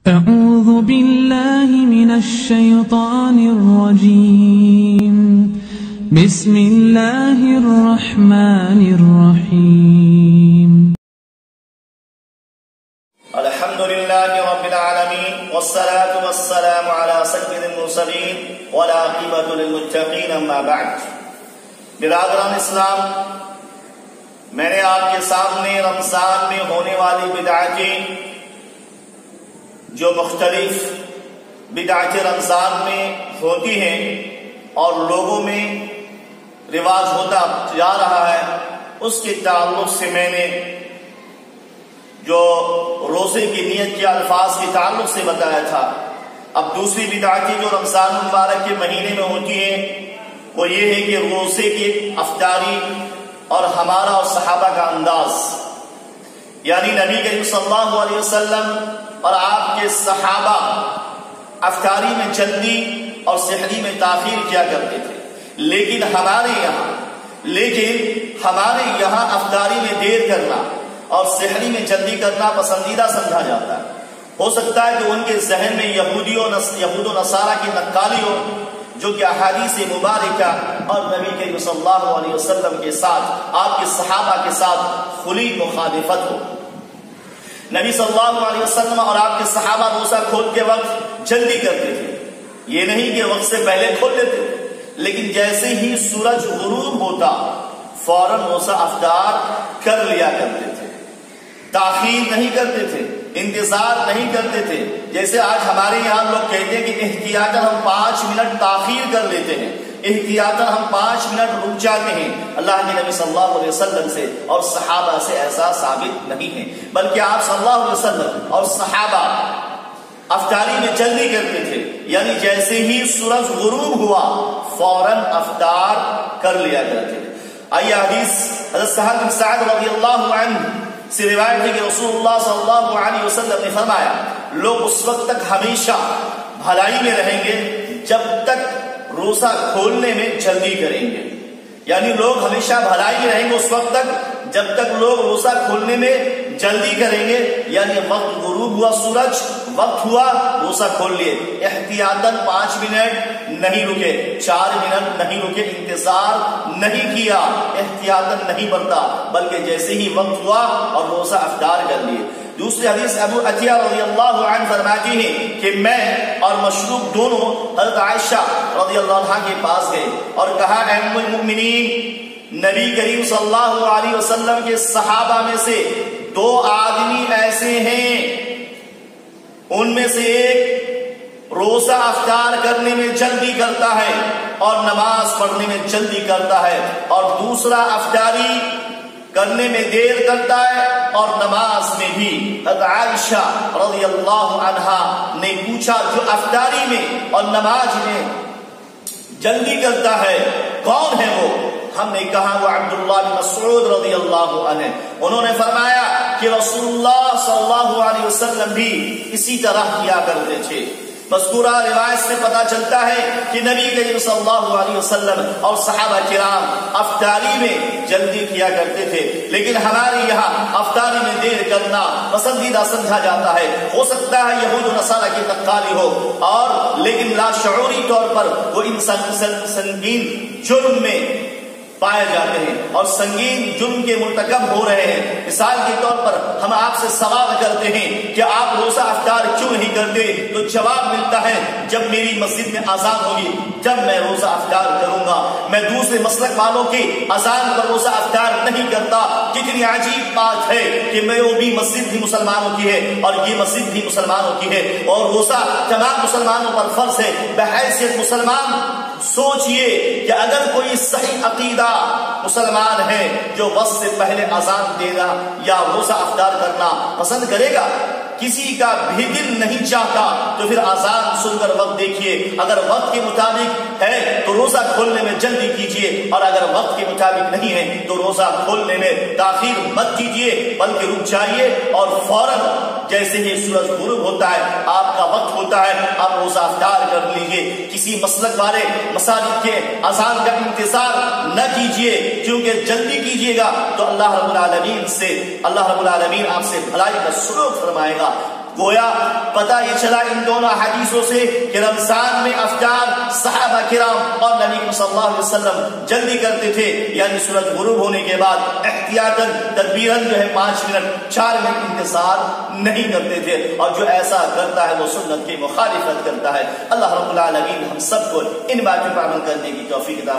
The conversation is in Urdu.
أعوذ بالله من الشيطان الرجيم. بسم الله الرحمن الرحيم. الحمد لله رب العالمين والصلاة والسلام على سيد المرسلين والعاقبة للمتقين أما بعد. برادران اسلام، میں نے آپ کے سامنے رمضان میں ہونے والی بدعتیں، جو مختلف بدعتیں رمضان میں ہوتی ہیں اور لوگوں میں رواج ہوتا جا رہا ہے، اس کے تعلق سے میں نے جو روزے کی نیت کے الفاظ کے تعلق سے بتایا تھا. اب دوسری بدعتیں جو رمضان المبارک کے مہینے میں ہوتی ہیں وہ یہ ہے کہ روزے کی افطاری اور ہمارا اور صحابہ کا انداز، یعنی نبی کریم صلی اللہ علیہ وسلم اور آپ کے صحابہ افطاری میں جلدی اور سحری میں تاخیر کیا کرتے تھے، لیکن ہمارے یہاں افطاری میں دیر کرنا اور سحری میں جلدی کرنا پسندیدہ سمجھا جاتا ہے. ہو سکتا ہے کہ ان کے ذہن میں یہود و نصارہ کی نقالی ہو، جو کہ احادیث مبارکہ اور نبی کریم صلی اللہ علیہ وسلم کے ساتھ، آپ کے صحابہ کے ساتھ کھلی مخالفت ہو. نبی صلی اللہ علیہ وسلم اور آپ کے صحابہ روزہ کھولتے وقت جلدی کرتے تھے، یہ نہیں کہ وقت سے پہلے کھول لیتے تھے، لیکن جیسے ہی سورج غروب ہوتا فوراً روزہ افطار کر لیا کرتے تھے، تاخیر نہیں کرتے تھے، انتظار نہیں کرتے تھے. جیسے آج ہمارے یہاں لوگ کہتے ہیں کہ احتیاطاً ہم 5 منٹ تاخیر کر لیتے ہیں، احتیاطاً ہم 5 منٹ رک جاتے ہیں. اللہ کے نبی صلی اللہ علیہ وسلم سے اور صحابہ سے ایسا ثابت نہیں ہے، بلکہ آپ صلی اللہ علیہ وسلم اور صحابہ افطاری میں جلدی کرتے تھے، یعنی جیسے ہی سورج غروب ہوا فوراً افطار کر لیا کرتے تھے. آئیے حدیث حضرت سہل بن سعد رضی اللہ عنہ سے روایت ہے کہ رسول اللہ صلی اللہ علیہ وسلم نے فرمایا، لوگ اس وقت تک ہمیشہ بھلائی میں رہیں گے جب تک روزہ کھولنے میں جلدی کریں گے. یعنی لوگ ہمیشہ بھلائی میں رہیں گے اس وقت تک جب تک لوگ روزہ کھولنے میں جلدی کریں گے، یعنی وقت غروب ہوا سورج، وقت ہوا روزہ کھول لیے، احتیاطاً 5 منٹ نہیں رکے، 4 منٹ نہیں رکے، انتظار نہیں کیا، احتیاطاً نہیں برتا، بلکہ جیسے ہی وقت ہوا اور روزہ افطار کر لیے. دوسری حدیث ابو عطیہ رضی اللہ عنہ فرماتی ہے کہ میں اور مشروب دونوں حضرت عائشہ رضی اللہ عنہ کے پاس گئے اور کہا، اے ام المؤمنین، نبی کریم صلی اللہ علیہ وسلم کے صحابہ میں سے 2 آدمی ایسے ہیں، ان میں سے ایک روزہ افطار کرنے میں جلدی کرتا ہے اور نماز پڑھنے میں جلدی کرتا ہے، اور دوسرا افطاری کرنے میں دیر کرتا ہے اور نماز میں بھی. حضرت عائشہ رضی اللہ عنہا نے پوچھا، جو افطاری میں اور نماز میں جلدی کرتا ہے کون ہے وہ؟ ہم نے کہا وہ عبداللہ بن مسعود رضی اللہ عنہ. انہوں نے فرمایا کہ رسول اللہ صلی اللہ علیہ وسلم بھی اسی طرح کیا کرتے تھے. مذکورہ روایت سے پتہ چلتا ہے کہ نبی کریم صلی اللہ علیہ وسلم اور صحابہ کرام افطاری میں جلدی کیا کرتے تھے، لیکن ہمارے یہاں افطاری میں دیر کرنا پسندیدہ سمجھا جاتا ہے. ہو سکتا ہے یہود و نصارہ کی نقالی ہو، اور لیکن لاشعوری طور پر وہ انسان سنگین جرم میں پائے جاتے ہیں اور سنگین جرم کے مرتکب ہو رہے ہیں. مثال کے طور پر ہم آپ سے سوال کرتے ہیں کہ آپ روزہ افطار کیوں نہیں کرتے، تو جواب ملتا ہے جب میری مسجد میں اذان ہوگی جب میں روزہ افطار کروں گا. میں دوسرے مسلک والوں کی اذان پر روزہ افطار نہیں کرتا. کتنی عجیب بات ہے کہ میں وہ بھی مسجد بھی مسلمانوں کی ہے اور یہ مسجد بھی مسلمانوں کی ہے، اور روزہ تمام مسلمانوں پر فرض ہے. بحیثیت مسلمان سوچئے کہ اگر کوئی صحیح عقیدہ مسلمان ہے جو وقت سے پہلے اذان دینا یا روزہ افطار کرنا پسند کرے گا، کسی کا بھی دل نہیں چاہتا تو پھر اذان سن کر وقت دیکھیے. اگر وقت کے مطابق ہے تو روزہ کھولنے میں جلدی کیجیے، اور اگر وقت کے مطابق نہیں ہے تو روزہ کھولنے میں تاخیر مت کیجیے، بلکہ رک جائیے اور فوراً جیسے ہی سورج غروب ہوتا ہے، آپ کا وقت ہوتا ہے، آپ روزہ افطار کر لیجیے. کسی مسلک والے مساجد کے اذان کا انتظار نہ کیجیے، کیونکہ جلدی کیجیے گا تو اللہ رب العالمین آپ سے بھلائی کا سلوک فرمائے گا. گویا پتہ یہ چلا ان دونوں حدیثوں سے کہ رمضان میں افطار صحابہ کرام اور نبی صلی اللہ علیہ وسلم جلدی کرتے تھے، یعنی سورج غروب ہونے کے بعد احتیاطاً تدبیراً جو ہے 5 منٹ 4 منٹ انتظار نہیں کرتے تھے، اور جو ایسا کرتا ہے وہ سنت کی مخالفت کرتا ہے۔ اللہ رب العالمین ہم سب کو ان باتوں پر عمل کرنے کی توفیق عطا